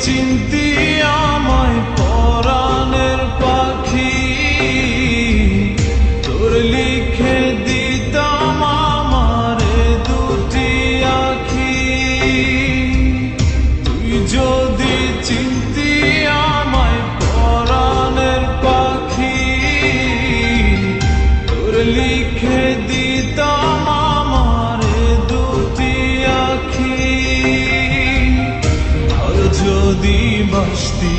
চিনতি আমায় পরাণের পাখি, তোর লিখে দিতাম আমারে দুটি আখি। তুই যদি চিনতি আমায় পরাণের পাখি, তোর লিখে দিতাম আমারে দুটি আখি। আর যদি বাসতি